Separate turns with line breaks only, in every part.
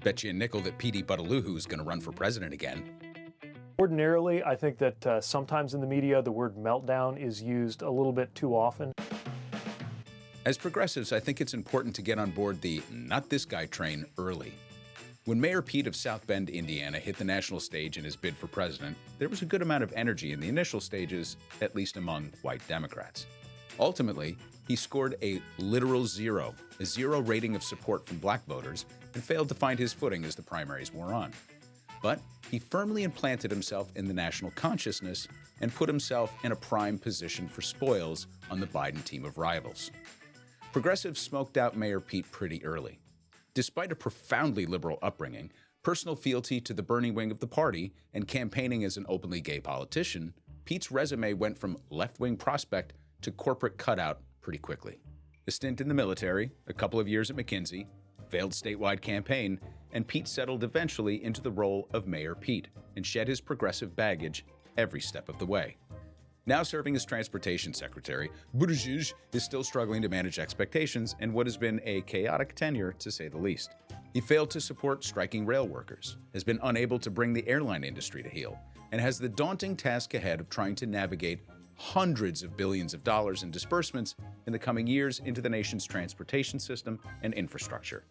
Bet you a nickel that P.D. Buttigieg is going to run for president again.
Ordinarily, I think that sometimes in the media, the word meltdown is used a little bit too often.
As progressives, I think it's important to get on board the not this guy train early. When Mayor Pete of South Bend, Indiana hit the national stage in his bid for president, there was a good amount of energy in the initial stages, at least among white Democrats. Ultimately, he scored a literal zero, a zero rating of support from black voters, and failed to find his footing as the primaries wore on. But he firmly implanted himself in the national consciousness and put himself in a prime position for spoils on the Biden team of rivals. Progressives smoked out Mayor Pete pretty early. Despite a profoundly liberal upbringing, personal fealty to the Bernie wing of the party, and campaigning as an openly gay politician, Pete's resume went from left-wing prospect to corporate cutout pretty quickly. A stint in the military, a couple of years at McKinsey, failed statewide campaign, and Pete settled eventually into the role of Mayor Pete and shed his progressive baggage every step of the way. Now serving as Transportation Secretary, Buttigieg is still struggling to manage expectations in what has been a chaotic tenure, to say the least. He failed to support striking rail workers, has been unable to bring the airline industry to heel, and has the daunting task ahead of trying to navigate hundreds of billions of dollars in disbursements in the coming years into the nation's transportation system and infrastructure.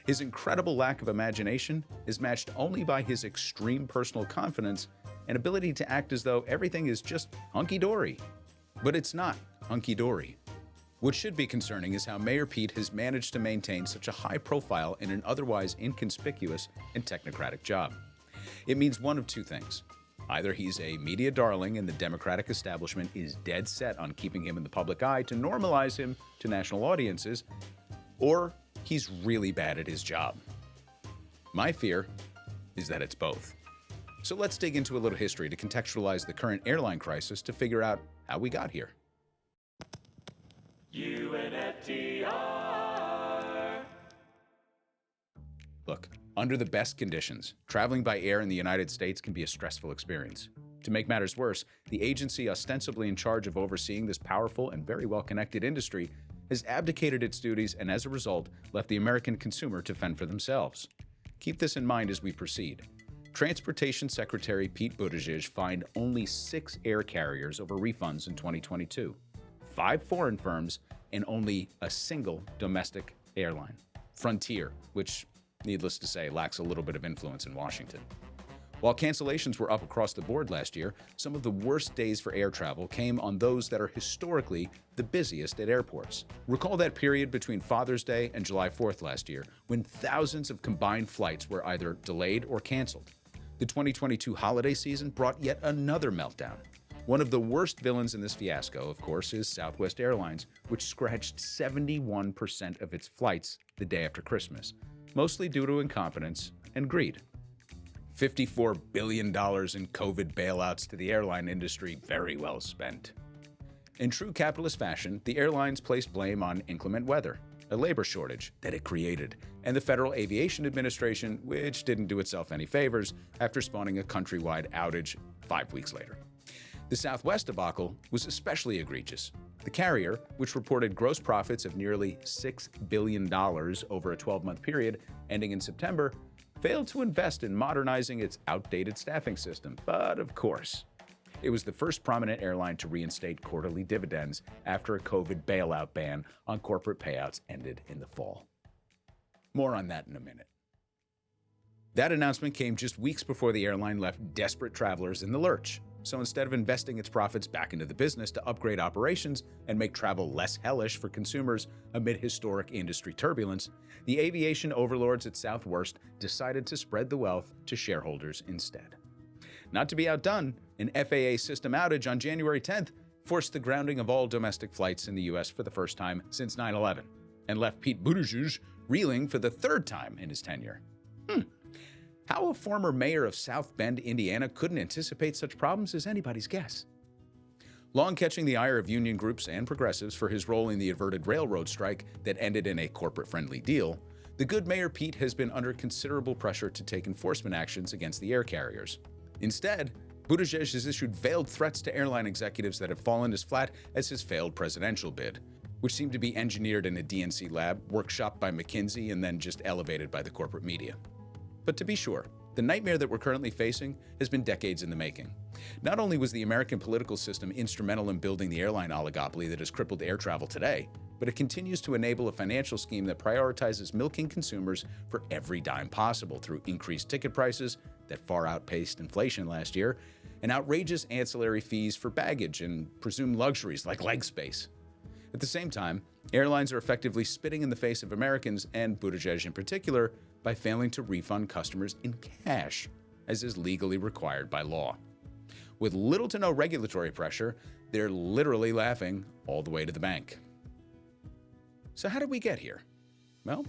His incredible lack of imagination is matched only by his extreme personal confidence and ability to act as though everything is just hunky-dory. But it's not hunky-dory. What should be concerning is how Mayor Pete has managed to maintain such a high profile in an otherwise inconspicuous and technocratic job. It means one of two things. Either he's a media darling and the Democratic establishment is dead set on keeping him in the public eye to normalize him to national audiences, or he's really bad at his job. My fear is that it's both. So let's dig into a little history to contextualize the current airline crisis to figure out how we got here. UNFTR. Look, under the best conditions, traveling by air in the United States can be a stressful experience. To make matters worse, the agency ostensibly in charge of overseeing this powerful and very well-connected industry has abdicated its duties and as a result left the American consumer to fend for themselves. Keep this in mind as we proceed. Transportation Secretary Pete Buttigieg fined only 6 air carriers over refunds in 2022, 5 foreign firms, and only a single domestic airline, Frontier, which, needless to say, lacks a little bit of influence in Washington. While cancellations were up across the board last year, some of the worst days for air travel came on those that are historically the busiest at airports. Recall that period between Father's Day and July 4th last year, when thousands of combined flights were either delayed or canceled. The 2022 holiday season brought yet another meltdown. One of the worst villains in this fiasco, of course, is Southwest Airlines, which scratched 71% of its flights the day after Christmas, mostly due to incompetence and greed. $54 billion in COVID bailouts to the airline industry, very well spent. In true capitalist fashion, the airlines placed blame on inclement weather, a labor shortage that it created, and the Federal Aviation Administration, which didn't do itself any favors after spawning a countrywide outage 5 weeks later. The Southwest debacle was especially egregious. The carrier, which reported gross profits of nearly $6 billion over a 12-month period ending in September, failed to invest in modernizing its outdated staffing system. But of course, it was the first prominent airline to reinstate quarterly dividends after a COVID bailout ban on corporate payouts ended in the fall. More on that in a minute. That announcement came just weeks before the airline left desperate travelers in the lurch. So instead of investing its profits back into the business to upgrade operations and make travel less hellish for consumers amid historic industry turbulence, the aviation overlords at Southwest decided to spread the wealth to shareholders instead. Not to be outdone, an FAA system outage on January 10th forced the grounding of all domestic flights in the U.S. for the first time since 9/11, and left Pete Buttigieg reeling for the 3rd time in his tenure. How a former mayor of South Bend, Indiana couldn't anticipate such problems is anybody's guess. Long catching the ire of union groups and progressives for his role in the averted railroad strike that ended in a corporate-friendly deal, the good Mayor Pete has been under considerable pressure to take enforcement actions against the air carriers. Instead, Buttigieg has issued veiled threats to airline executives that have fallen as flat as his failed presidential bid, which seemed to be engineered in a DNC lab, workshopped by McKinsey, and then just elevated by the corporate media. But to be sure, the nightmare that we're currently facing has been decades in the making. Not only was the American political system instrumental in building the airline oligopoly that has crippled air travel today, but it continues to enable a financial scheme that prioritizes milking consumers for every dime possible through increased ticket prices that far outpaced inflation last year, and outrageous ancillary fees for baggage and presumed luxuries like leg space. At the same time, airlines are effectively spitting in the face of Americans, and Buttigieg in particular, by failing to refund customers in cash, as is legally required by law. With little to no regulatory pressure, they're literally laughing all the way to the bank. So how did we get here? Well,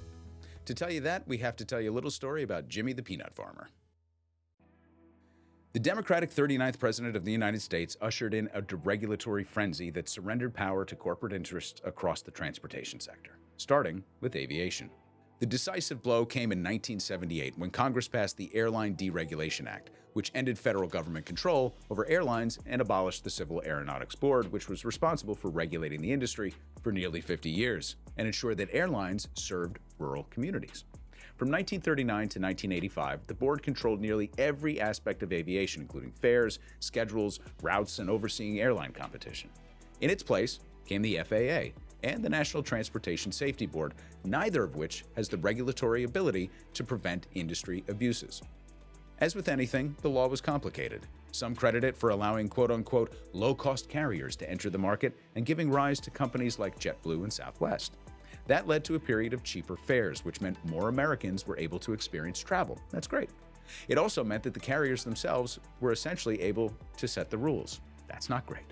to tell you that, we have to tell you a little story about Jimmy the Peanut Farmer. The Democratic 39th President of the United States ushered in a deregulatory frenzy that surrendered power to corporate interests across the transportation sector, starting with aviation. The decisive blow came in 1978 when Congress passed the Airline Deregulation Act, which ended federal government control over airlines and abolished the Civil Aeronautics Board, which was responsible for regulating the industry for nearly 50 years and ensured that airlines served rural communities. From 1939 to 1985, the board controlled nearly every aspect of aviation, including fares, schedules, routes, and overseeing airline competition. In its place came the FAA and the National Transportation Safety Board, neither of which has the regulatory ability to prevent industry abuses. As with anything, the law was complicated. Some credit it for allowing quote-unquote low-cost carriers to enter the market and giving rise to companies like JetBlue and Southwest. That led to a period of cheaper fares, which meant more Americans were able to experience travel. That's great. It also meant that the carriers themselves were essentially able to set the rules. That's not great.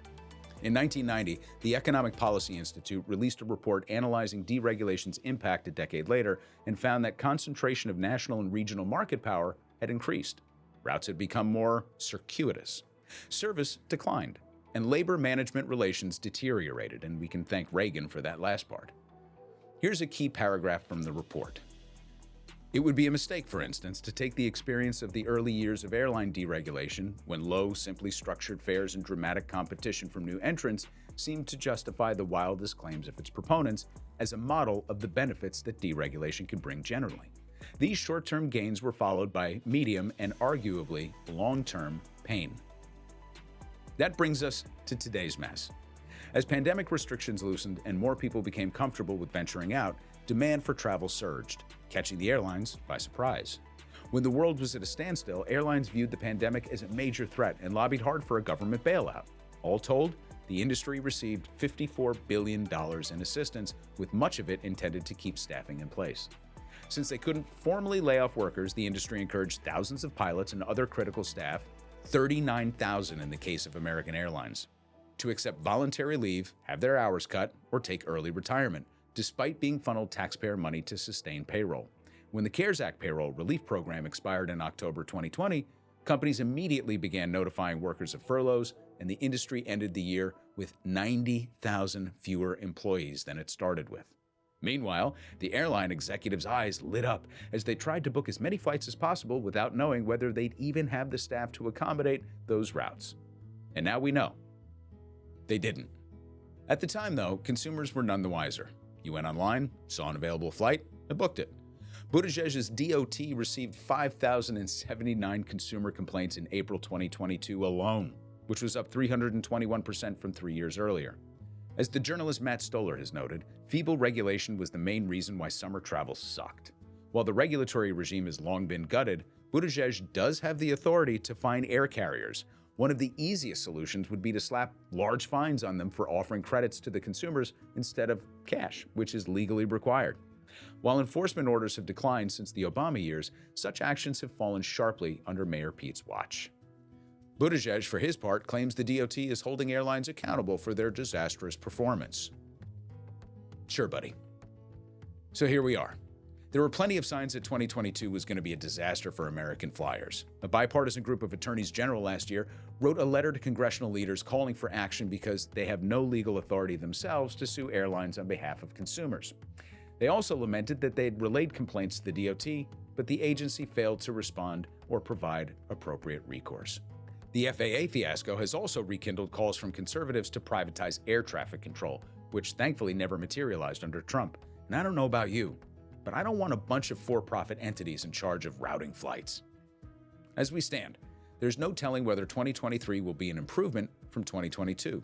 In 1990, the Economic Policy Institute released a report analyzing deregulation's impact a decade later and found that concentration of national and regional market power had increased. Routes had become more circuitous. Service declined, and labor management relations deteriorated, and we can thank Reagan for that last part. Here's a key paragraph from the report. It would be a mistake, for instance, to take the experience of the early years of airline deregulation, when low, simply structured fares and dramatic competition from new entrants seemed to justify the wildest claims of its proponents, as a model of the benefits that deregulation could bring generally. These short-term gains were followed by medium and arguably long-term pain. That brings us to today's mess. As pandemic restrictions loosened and more people became comfortable with venturing out, demand for travel surged, catching the airlines by surprise. When the world was at a standstill, airlines viewed the pandemic as a major threat and lobbied hard for a government bailout. All told, the industry received $54 billion in assistance, with much of it intended to keep staffing in place. Since they couldn't formally lay off workers, the industry encouraged thousands of pilots and other critical staff, 39,000 in the case of American Airlines, to accept voluntary leave, have their hours cut, or take early retirement, despite being funneled taxpayer money to sustain payroll. When the CARES Act payroll relief program expired in October 2020, companies immediately began notifying workers of furloughs, and the industry ended the year with 90,000 fewer employees than it started with. Meanwhile, the airline executives' eyes lit up as they tried to book as many flights as possible without knowing whether they'd even have the staff to accommodate those routes. And now we know. They didn't. At the time, though, consumers were none the wiser. You went online, saw an available flight, and booked it. Buttigieg's DOT received 5,079 consumer complaints in April 2022 alone, which was up 321% from 3 years earlier. As the journalist Matt Stoller has noted, feeble regulation was the main reason why summer travel sucked. While the regulatory regime has long been gutted, Buttigieg does have the authority to fine air carriers. One of the easiest solutions would be to slap large fines on them for offering credits to the consumers instead of cash, which is legally required. While enforcement orders have declined since the Obama years, such actions have fallen sharply under Mayor Pete's watch. Buttigieg, for his part, claims the DOT is holding airlines accountable for their disastrous performance. Sure, buddy. So here we are. There were plenty of signs that 2022 was going to be a disaster for American flyers. A bipartisan group of attorneys general last year wrote a letter to congressional leaders calling for action because they have no legal authority themselves to sue airlines on behalf of consumers. They also lamented that they'd relayed complaints to the DOT, but the agency failed to respond or provide appropriate recourse. The FAA fiasco has also rekindled calls from conservatives to privatize air traffic control, which thankfully never materialized under Trump. And I don't know about you, but I don't want a bunch of for-profit entities in charge of routing flights. As we stand, there's no telling whether 2023 will be an improvement from 2022,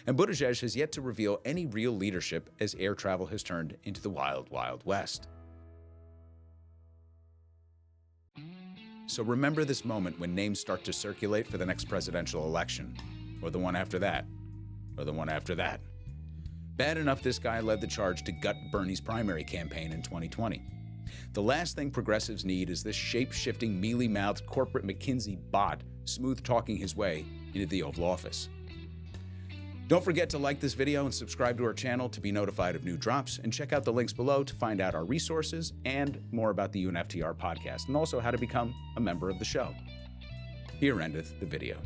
and Buttigieg has yet to reveal any real leadership as air travel has turned into the wild, wild west. So remember this moment when names start to circulate for the next presidential election, or the one after that, or the one after that. Bad enough this guy led the charge to gut Bernie's primary campaign in 2020. The last thing progressives need is this shape-shifting, mealy-mouthed corporate McKinsey bot smooth-talking his way into the Oval Office. Don't forget to like this video and subscribe to our channel to be notified of new drops, and check out the links below to find out our resources and more about the UNFTR podcast, and also how to become a member of the show. Here endeth the video.